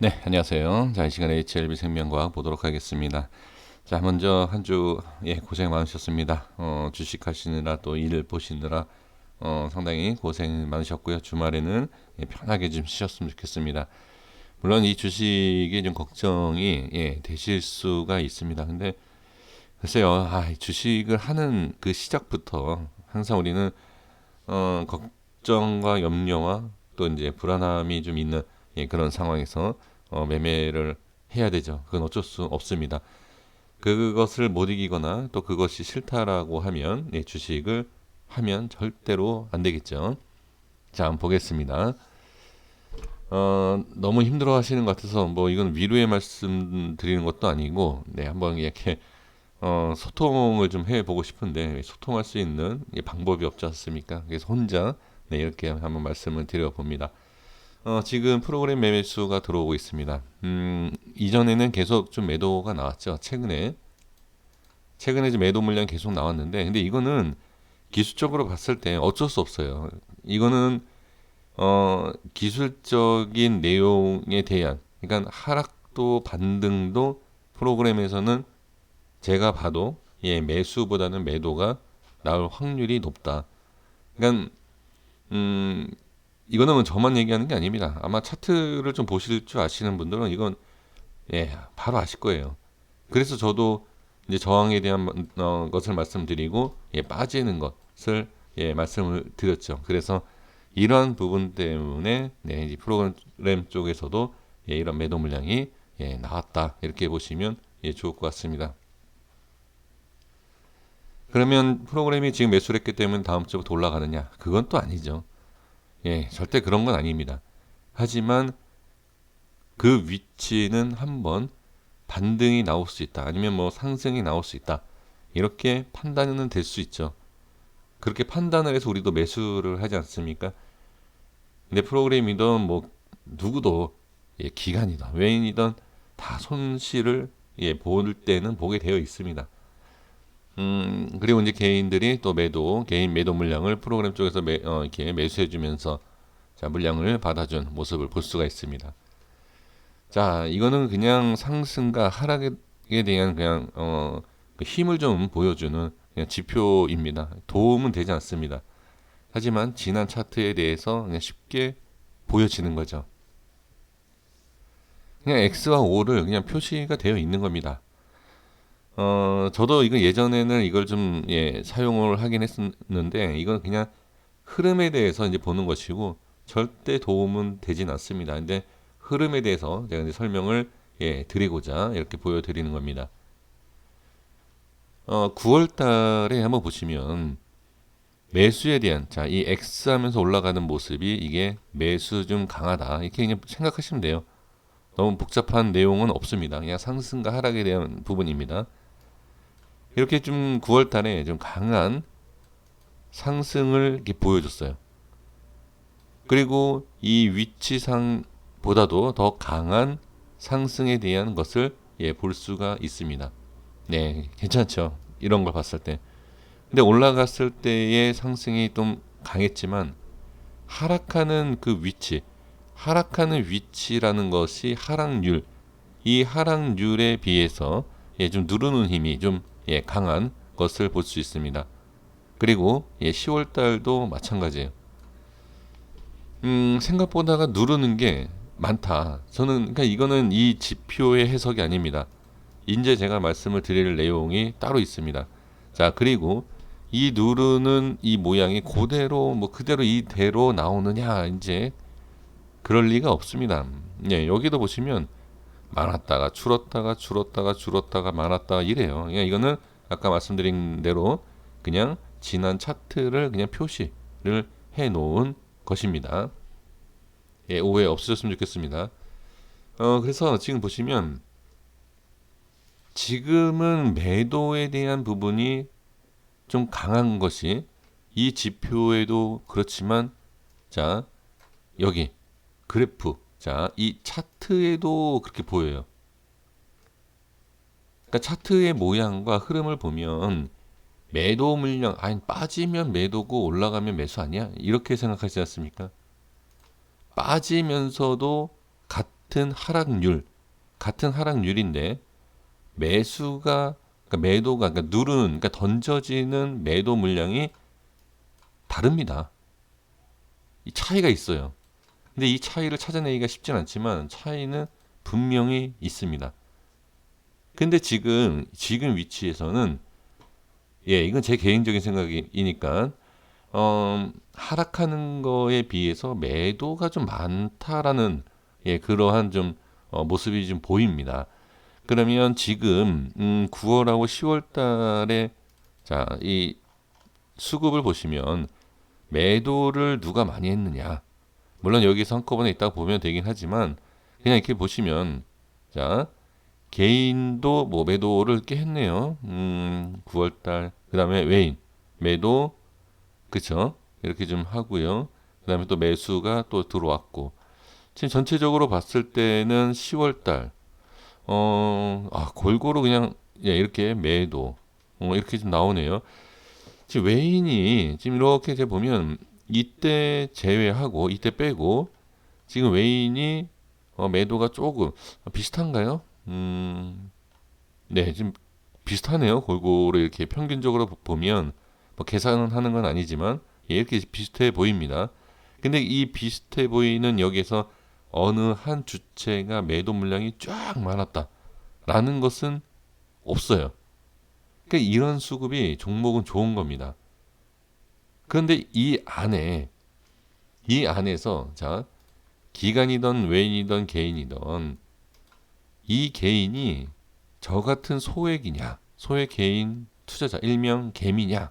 네, 안녕하세요. 자, 이 시간에 HLB 생명과학 보도록 하겠습니다. 자, 먼저 한 주 고생 많으셨습니다. 주식 하시느라 또 일 보시느라 상당히 고생 많으셨고요. 주말에는 편하게 좀 쉬셨으면 좋겠습니다. 물론 이 주식에 좀 걱정이 되실 수가 있습니다. 근데 글쎄요, 이 주식을 하는 그 시작부터 항상 우리는 걱정과 염려와 또 이제 불안함이 좀 있는 그런 상황에서 매매를 해야 되죠. 그건 어쩔 수 없습니다. 그것을 못 이기거나 또 그것이 싫다라고 하면 주식을 하면 절대로 안 되겠죠. 자, 한번 보겠습니다. 너무 힘들어 하시는 것 같아서 뭐 이건 위로의 말씀 드리는 것도 아니고 한번 이렇게 소통을 좀 해보고 싶은데 소통할 수 있는 방법이 없지 않습니까? 그래서 혼자 이렇게 한번 말씀을 드려봅니다. 지금 프로그램 매매수가 들어오고 있습니다. 이전에는 계속 좀 매도가 나왔죠. 최근에 좀 매도 물량 계속 나왔는데, 근데 이거는 기술적으로 봤을 때 어쩔 수 없어요. 이거는 기술적인 내용에 대한, 그러니까 하락도 반등도 프로그램에서는 제가 봐도 매수보다는 매도가 나올 확률이 높다. 그러니까 이거는 뭐 저만 얘기하는 게 아닙니다. 아마 차트를 좀 보실 줄 아시는 분들은 이건 바로 아실 거예요. 그래서 저도 이제 저항에 대한 것을 말씀드리고 빠지는 것을 말씀을 드렸죠. 그래서 이러한 부분 때문에 이제 프로그램 쪽에서도 이런 매도 물량이 나왔다 이렇게 보시면 좋을 것 같습니다. 그러면 프로그램이 지금 매수를 했기 때문에 다음 주부터 올라가느냐? 그건 또 아니죠. 절대 그런 건 아닙니다. 하지만 그 위치는 한번 반등이 나올 수 있다. 아니면 뭐 상승이 나올 수 있다. 이렇게 판단은 될 수 있죠. 그렇게 판단을 해서 우리도 매수를 하지 않습니까? 근데 프로그램이든 뭐 누구도 기관이든 외인이든 다 손실을 볼 때는 보게 되어 있습니다. 그리고 이제 개인들이 또 개인 매도 물량을 프로그램 쪽에서 이렇게 매수해주면서 자, 물량을 받아준 모습을 볼 수가 있습니다. 자, 이거는 그냥 상승과 하락에 대한 그냥 그 힘을 좀 보여주는 그냥 지표입니다. 도움은 되지 않습니다. 하지만 지난 차트에 대해서 그냥 쉽게 보여지는 거죠. 그냥 X와 O를 그냥 표시가 되어 있는 겁니다. 저도 이거 예전에는 이걸 좀 사용을 하긴 했었는데 이건 그냥 흐름에 대해서 이제 보는 것이고 절대 도움은 되진 않습니다. 근데 흐름에 대해서 제가 이제 설명을 드리고자 이렇게 보여드리는 겁니다. 9월 달에 한번 보시면 매수에 대한 이 X 하면서 올라가는 모습이 이게 매수 좀 강하다 이렇게 그냥 생각하시면 돼요. 너무 복잡한 내용은 없습니다. 그냥 상승과 하락에 대한 부분입니다. 이렇게 좀 9월 달에 좀 강한 상승을 이렇게 보여줬어요. 그리고 이 위치상보다도 더 강한 상승에 대한 것을 볼 수가 있습니다. 네, 괜찮죠. 이런 걸 봤을 때. 근데 올라갔을 때의 상승이 좀 강했지만 하락하는 그 위치, 하락하는 위치라는 것이 하락률, 이 하락률에 비해서 좀 누르는 힘이 좀 강한 것을 볼 수 있습니다. 그리고 10월 달도 마찬가지예요. 생각보다가 누르는 게 많다. 저는 그러니까 이거는 이 지표의 해석이 아닙니다. 이제 제가 말씀을 드릴 내용이 따로 있습니다. 자, 그리고 이 누르는 이 모양이 그대로 뭐 그대로 이대로 나오느냐 이제 그럴 리가 없습니다. 여기도 보시면 많았다가 줄었다가 줄었다가 줄었다가 많았다가 이래요. 그러니까 이거는 아까 말씀드린 대로 그냥 지난 차트를 그냥 표시를 해 놓은 것입니다. 오해 없으셨으면 좋겠습니다. 그래서 지금 보시면 지금은 매도에 대한 부분이 좀 강한 것이 이 지표에도 그렇지만 자, 여기 그래프 이 차트에도 그렇게 보여요. 그러니까 차트의 모양과 흐름을 보면 매도 물량 빠지면 매도고 올라가면 매수 아니야? 이렇게 생각하지 않습니까? 빠지면서도 같은 하락률인데 매수가 그러니까 매도가 그러니까 그러니까 던져지는 매도 물량이 다릅니다. 이 차이가 있어요. 근데 이 차이를 찾아내기가 쉽진 않지만 차이는 분명히 있습니다. 근데 지금 위치에서는 이건 제 개인적인 생각이니까 하락하는 거에 비해서 매도가 좀 많다라는 그러한 좀 모습이 좀 보입니다. 그러면 지금 9월하고 10월 달에 자, 이 수급을 보시면 매도를 누가 많이 했느냐? 물론 여기서 한꺼번에 있다가 보면 되긴 하지만 그냥 이렇게 보시면 자, 개인도 뭐 매도를 꽤 했네요. 9월 달. 그다음에 외인 매도 그쵸? 이렇게 좀 하고요. 그다음에 또 매수가 또 들어왔고. 지금 전체적으로 봤을 때는 10월 달 골고루 그냥 이렇게 매도 이렇게 좀 나오네요. 지금 외인이 지금 이렇게 제가 보면 이때 제외하고 이때 빼고 지금 외인이 매도가 조금 비슷한가요? 네, 지금 비슷하네요. 골고루 이렇게 평균적으로 보면 뭐 계산은 하는 건 아니지만 이렇게 비슷해 보입니다. 근데 이 비슷해 보이는 여기에서 어느 한 주체가 매도 물량이 쫙 많았다라는 것은 없어요. 그러니까 이런 수급이 종목은 좋은 겁니다. 그런데 이 안에서 자 기관이든 외인이든 개인이든 이 개인이 저 같은 소액이냐, 소액 개인 투자자 일명 개미냐,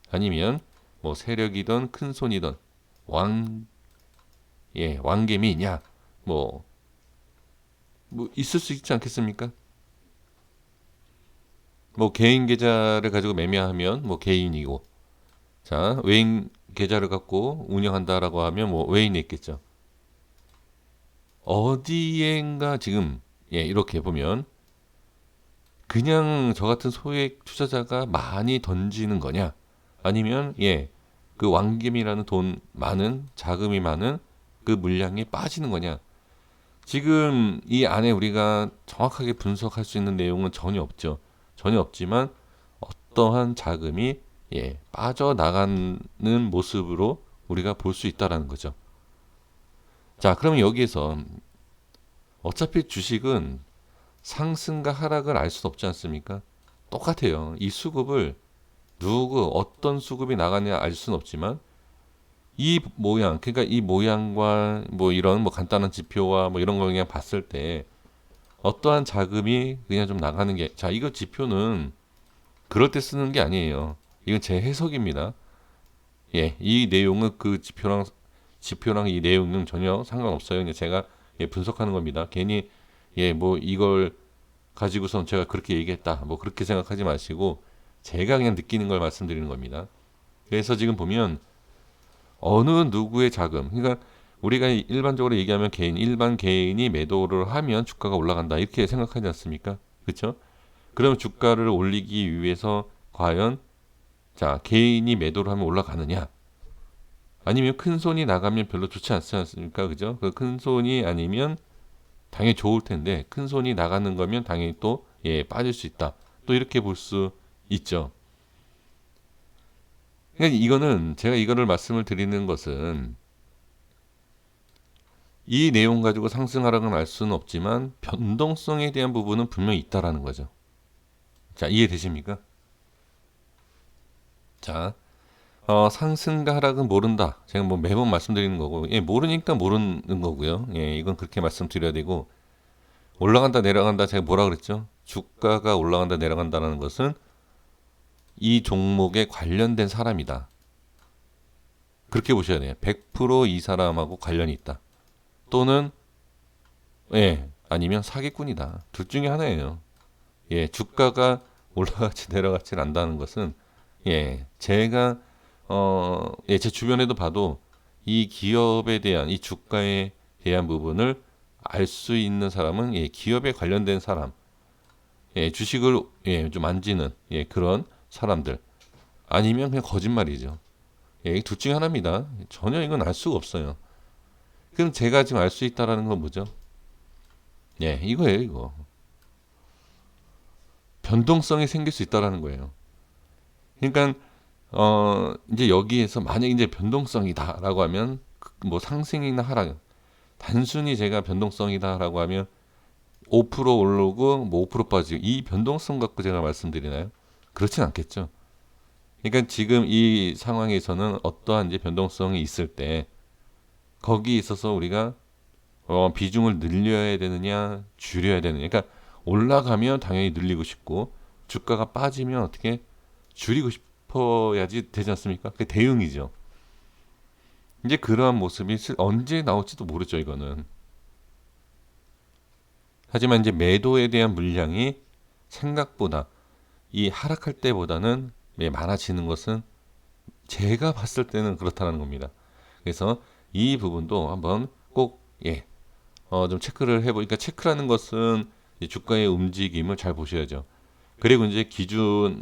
아니면 뭐 세력이든 큰 손이든 왕개미냐, 뭐 있을 수 있지 않겠습니까? 뭐 개인 계좌를 가지고 매매하면 뭐 개인이고, 자 외인 계좌를 갖고 운영한다라고 하면 뭐 외인이 있겠죠. 어디엔가 지금 이렇게 보면 그냥 저 같은 소액 투자자가 많이 던지는 거냐? 아니면 그 왕김이라는 돈 많은 자금이 많은 그 물량이 빠지는 거냐? 지금 이 안에 우리가 정확하게 분석할 수 있는 내용은 전혀 없죠. 전혀 없지만 어떠한 자금이 빠져나가는 모습으로 우리가 볼 수 있다라는 거죠. 자, 그러면 여기에서 어차피 주식은 상승과 하락을 알 수 없지 않습니까? 똑같아요. 이 수급을 어떤 수급이 나가냐 알 수는 없지만 이 모양, 그러니까 이 모양과 뭐 이런 뭐 간단한 지표와 뭐 이런 걸 그냥 봤을 때 어떠한 자금이 그냥 좀 나가는 게, 자, 이거 지표는 그럴 때 쓰는 게 아니에요. 이건 제 해석입니다. 이 내용은 그 지표랑 이 내용은 전혀 상관없어요. 그냥 제가 분석하는 겁니다. 괜히 뭐 이걸 가지고선 제가 그렇게 얘기했다. 뭐 그렇게 생각하지 마시고 제가 그냥 느끼는 걸 말씀드리는 겁니다. 그래서 지금 보면 어느 누구의 자금, 그러니까 우리가 일반적으로 얘기하면 일반 개인이 매도를 하면 주가가 올라간다 이렇게 생각하지 않습니까? 그렇죠? 그러면 주가를 올리기 위해서 과연 자 개인이 매도를 하면 올라가느냐? 아니면 큰 손이 나가면 별로 좋지 않지 않습니까? 그죠? 그 큰 손이 아니면 당연히 좋을 텐데 큰 손이 나가는 거면 당연히 또 빠질 수 있다. 또 이렇게 볼 수 있죠. 그러니까 이거는 제가 이거를 말씀을 드리는 것은 이 내용 가지고 상승 하락은 알 수는 없지만 변동성에 대한 부분은 분명히 있다라는 거죠. 자, 이해되십니까? 자, 상승과 하락은 모른다. 제가 뭐 매번 말씀드리는 거고, 모르니까 모르는 거고요. 이건 그렇게 말씀드려야 되고, 올라간다 내려간다 제가 뭐라 그랬죠? 주가가 올라간다 내려간다는 것은 이 종목에 관련된 사람이다. 그렇게 보셔야 돼요. 100%이 사람하고 관련이 있다. 또는 아니면 사기꾼이다. 둘 중에 하나예요. 주가가 올라갈지 내려갈지 안다는 것은 제가 제 주변에도 봐도 이 기업에 대한 이 주가에 대한 부분을 알 수 있는 사람은 기업에 관련된 사람, 주식을 좀 만지는 그런 사람들 아니면 그냥 거짓말이죠. 둘 중에 하나입니다. 전혀 이건 알 수가 없어요. 그럼 제가 지금 알 수 있다라는 건 뭐죠? 예, 이거예요, 이거. 변동성이 생길 수 있다라는 거예요. 그러니까 이제 여기에서 만약 이제 변동성이다라고 하면 뭐 상승이나 하락, 단순히 제가 변동성이다라고 하면 5% 오르고 뭐 5% 빠지고 이 변동성 갖고 제가 말씀드리나요? 그렇진 않겠죠. 그러니까 지금 이 상황에서는 어떠한 이제 변동성이 있을 때 거기 있어서 우리가 비중을 늘려야 되느냐 줄여야 되느냐. 그러니까 올라가면 당연히 늘리고 싶고 주가가 빠지면 어떻게 줄이고 싶어야지 되지 않습니까? 그게 대응이죠. 이제 그러한 모습이 언제 나올지도 모르죠, 이거는. 하지만 이제 매도에 대한 물량이 생각보다 이 하락할 때보다는 많아지는 것은 제가 봤을 때는 그렇다는 겁니다. 그래서 이 부분도 한번 꼭 좀 체크를 해보니까 체크라는 것은 주가의 움직임을 잘 보셔야죠. 그리고 이제 기준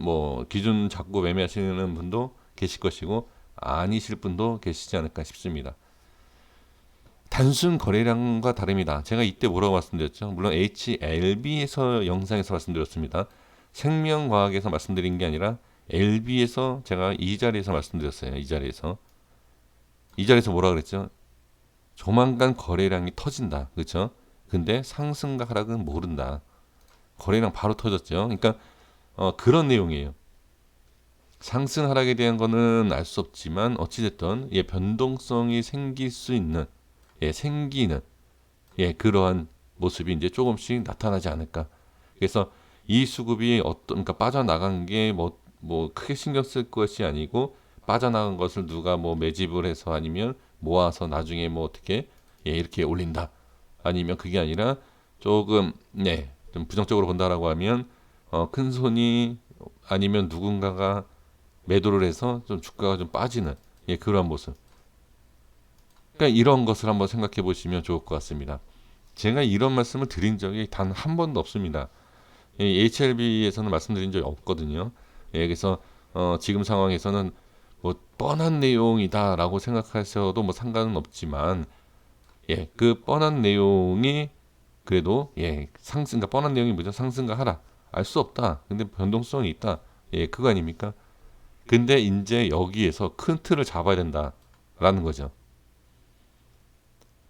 잡고 매매하시는 분도 계실 것이고 아니실 분도 계시지 않을까 싶습니다. 단순 거래량과 다릅니다. 제가 이때 뭐라고 말씀드렸죠? 물론 HLB에서 영상에서 말씀드렸습니다. 생명과학에서 말씀드린 게 아니라 LB에서 제가 이 자리에서 말씀드렸어요. 이 자리에서 뭐라 그랬죠? 조만간 거래량이 터진다. 그렇죠? 근데 상승과 하락은 모른다. 거래량 바로 터졌죠. 그러니까 그런 내용이에요. 상승 하락에 대한 거는 알 수 없지만 어찌됐든 변동성이 생길 수 있는 생기는 그러한 모습이 이제 조금씩 나타나지 않을까. 그래서 이 수급이 그러니까 빠져나간 게 뭐 크게 신경 쓸 것이 아니고 빠져나간 것을 누가 뭐 매집을 해서 아니면 모아서 나중에 뭐 어떻게 이렇게 올린다. 아니면 그게 아니라 조금 좀 부정적으로 본다라고 하면 큰 손이 아니면 누군가가 매도를 해서 좀 주가가 좀 빠지는 그러한 모습. 그러니까 이런 것을 한번 생각해 보시면 좋을 것 같습니다. 제가 이런 말씀을 드린 적이 단 한 번도 없습니다. HLB에서는 말씀드린 적이 없거든요. 그래서 지금 상황에서는 뭐 뻔한 내용이다라고 생각하셔도 뭐 상관은 없지만 그 뻔한 내용이 그래도 상승과 뻔한 내용이 뭐죠? 상승과 하락 알 수 없다. 근데 변동성이 있다. 그거 아닙니까? 근데 이제 여기에서 큰 틀을 잡아야 된다라는 거죠.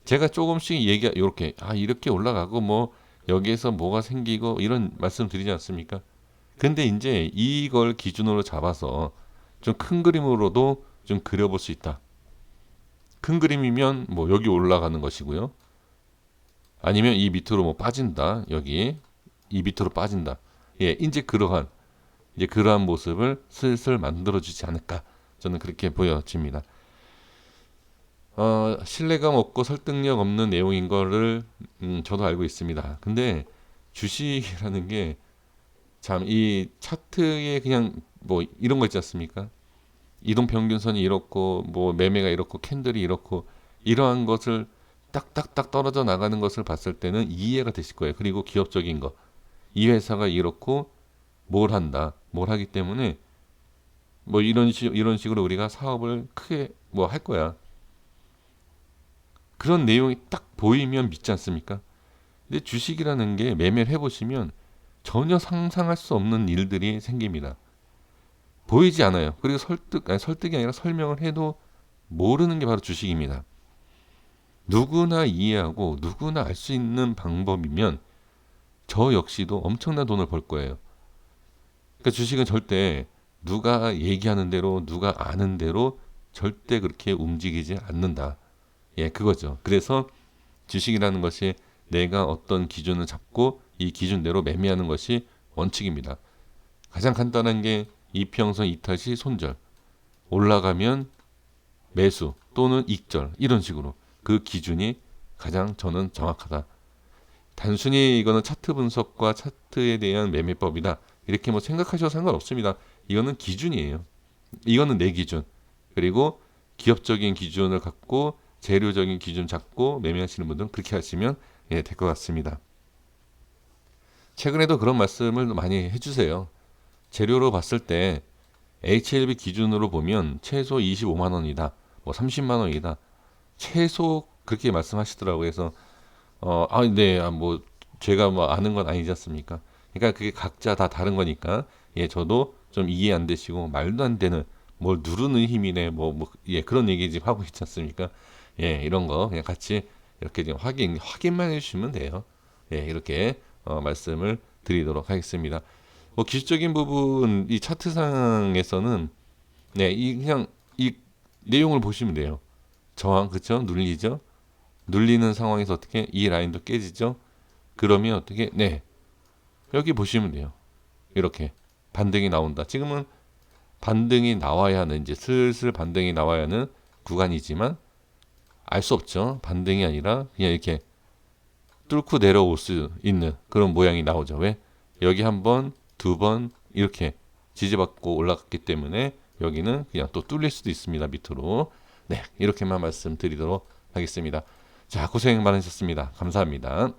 제가 조금씩 이렇게 올라가고 뭐 여기에서 뭐가 생기고 이런 말씀 드리지 않습니까? 근데 이제 이걸 기준으로 잡아서 좀 큰 그림으로도 좀 그려볼 수 있다. 큰 그림이면 뭐 여기 올라가는 것이고요. 아니면 이 밑으로 뭐 빠진다. 여기 이 밑으로 빠진다. 이제 그러한 모습을 슬슬 만들어주지 않을까. 저는 그렇게 보여집니다. 신뢰감 없고 설득력 없는 내용인 거를 저도 알고 있습니다. 근데 주식이라는 게 참 이 차트에 그냥 뭐 이런 거 있지 않습니까? 이동 평균선이 이렇고 뭐 매매가 이렇고 캔들이 이렇고 이러한 것을 딱딱딱 떨어져 나가는 것을 봤을 때는 이해가 되실 거예요. 그리고 기업적인 거. 이 회사가 이렇고 뭘 하기 때문에 뭐 이런 식으로 우리가 사업을 크게 뭐 할 거야. 그런 내용이 딱 보이면 믿지 않습니까? 근데 주식이라는 게 매매를 해보시면 전혀 상상할 수 없는 일들이 생깁니다. 보이지 않아요. 그리고 설득이 아니라 설명을 해도 모르는 게 바로 주식입니다. 누구나 이해하고 누구나 알 수 있는 방법이면 저 역시도 엄청난 돈을 벌 거예요. 그러니까 주식은 절대 누가 얘기하는 대로 누가 아는 대로 절대 그렇게 움직이지 않는다. 그거죠. 그래서 주식이라는 것이 내가 어떤 기준을 잡고 이 기준대로 매매하는 것이 원칙입니다. 가장 간단한 게 이평선 이탈시 손절, 올라가면 매수 또는 익절 이런 식으로 그 기준이 가장 저는 정확하다. 단순히 이거는 차트 분석과 차트에 대한 매매법이다. 이렇게 뭐 생각하셔도 상관없습니다. 이거는 기준이에요. 이거는 내 기준. 그리고 기업적인 기준을 갖고 재료적인 기준 잡고 매매하시는 분들은 그렇게 하시면 될 것 같습니다. 최근에도 그런 말씀을 많이 해주세요. 재료로 봤을 때 HLB 기준으로 보면 최소 25만 원이다. 뭐 30만 원이다. 최소 그렇게 말씀하시더라고요. 그래서 뭐 제가 뭐 아는 건 아니지 않습니까? 그러니까 그게 각자 다 다른 거니까 예, 저도 좀 이해 안 되시고 말도 안 되는 뭘 누르는 힘이네 예, 그런 얘기 지금 하고 있지 않습니까? 예, 이런 거 그냥 같이 이렇게 지금 확인만 해주시면 돼요. 예, 이렇게 말씀을 드리도록 하겠습니다. 뭐 기술적인 부분 이 차트상에서는 네, 이 그냥 이 내용을 보시면 돼요. 저항 그쵸? 눌리죠? 눌리는 상황에서 어떻게 이 라인도 깨지죠? 그러면 어떻게 네, 여기 보시면 돼요. 이렇게 반등이 나온다. 지금은 반등이 나와야 하는 이제 슬슬 반등이 나와야 하는 구간이지만 알 수 없죠. 반등이 아니라 그냥 이렇게 뚫고 내려올 수 있는 그런 모양이 나오죠. 왜? 여기 한 번, 두 번 이렇게 지지받고 올라갔기 때문에 여기는 그냥 또 뚫릴 수도 있습니다. 밑으로. 네, 이렇게만 말씀드리도록 하겠습니다. 자, 고생 많으셨습니다. 감사합니다.